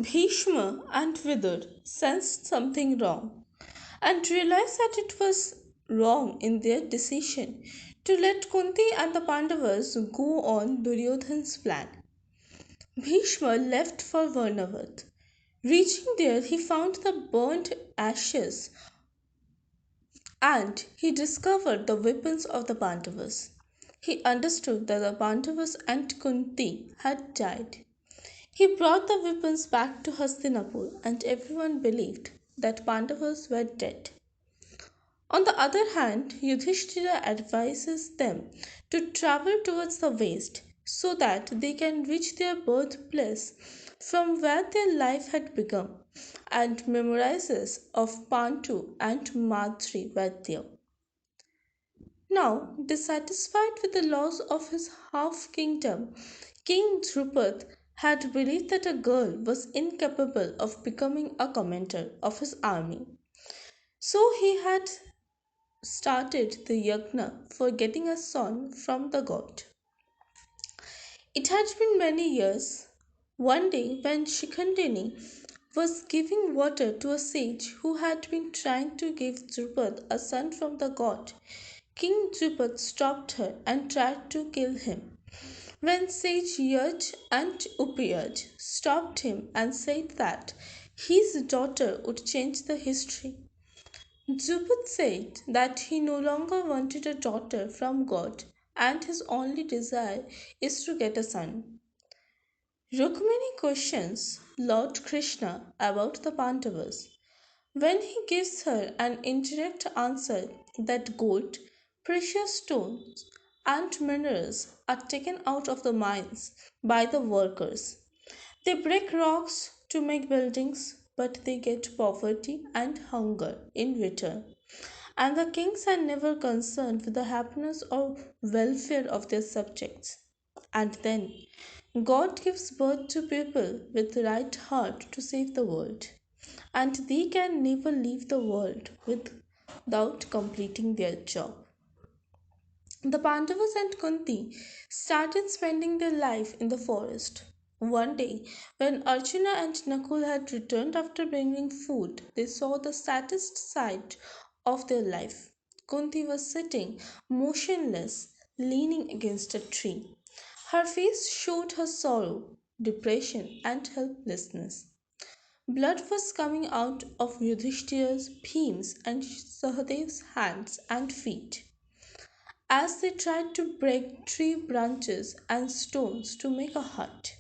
Bhishma and Vidur sensed something wrong and realized that it was wrong in their decision to let Kunti and the Pandavas go on Duryodhan's plan. Bhishma left for Varnavat. Reaching there, he found the burnt ashes and he discovered the weapons of the Pandavas. He understood that the Pandavas and Kunti had died. He brought the weapons back to Hastinapur and everyone believed that Pandavas were dead. On the other hand, Yudhishthira advises them to travel towards the west so that they can reach their birthplace from where their life had begun, and memorizes of Pantu and Madri were there. Now, dissatisfied with the loss of his half kingdom, King Drupad had believed that a girl was incapable of becoming a commander of his army. So he had started the yajna for getting a son from the god. It had been many years. One day, when Shikhandini was giving water to a sage who had been trying to give Drupad a son from the god, King Drupad stopped her and tried to kill him. When sage Yaj and Upayaj stopped him and said that his daughter would change the history, Drupad said that he no longer wanted a daughter from God and his only desire is to get a son. Rukmini questions Lord Krishna about the Pandavas. When he gives her an indirect answer that gold, precious stones, and minerals are taken out of the mines by the workers. They break rocks to make buildings, but they get poverty and hunger in return. And the kings are never concerned with the happiness or welfare of their subjects. And then God gives birth to people with the right heart to save the world, and they can never leave the world without completing their job. The Pandavas and Kunti started spending their life in the forest. One day, when Arjuna and Nakul had returned after bringing food, they saw the saddest sight of their life. Kunti was sitting motionless, leaning against a tree. Her face showed her sorrow, depression, and helplessness. Blood was coming out of Yudhishthira's, Bhim's, and Sahadev's hands and feet as they tried to break tree branches and stones to make a hut.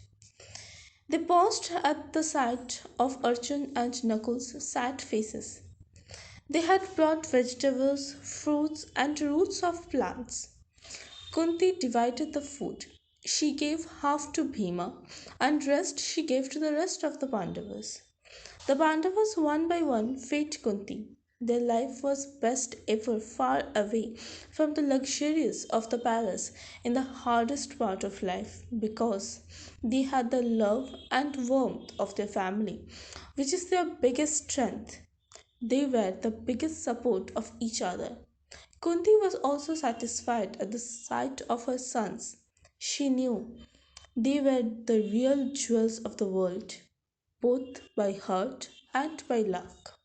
They paused at the sight of Arjun and Nakul's sad faces. They had brought vegetables, fruits, and roots of plants. Kunti divided the food. She gave half to Bhima, and rest she gave to the rest of the Pandavas. The Pandavas one by one fed Kunti. Their life was best ever far away from the luxuries of the palace in the hardest part of life because they had the love and warmth of their family, which is their biggest strength. They were the biggest support of each other. Kunti was also satisfied at the sight of her sons. She knew they were the real jewels of the world, both by heart and by luck.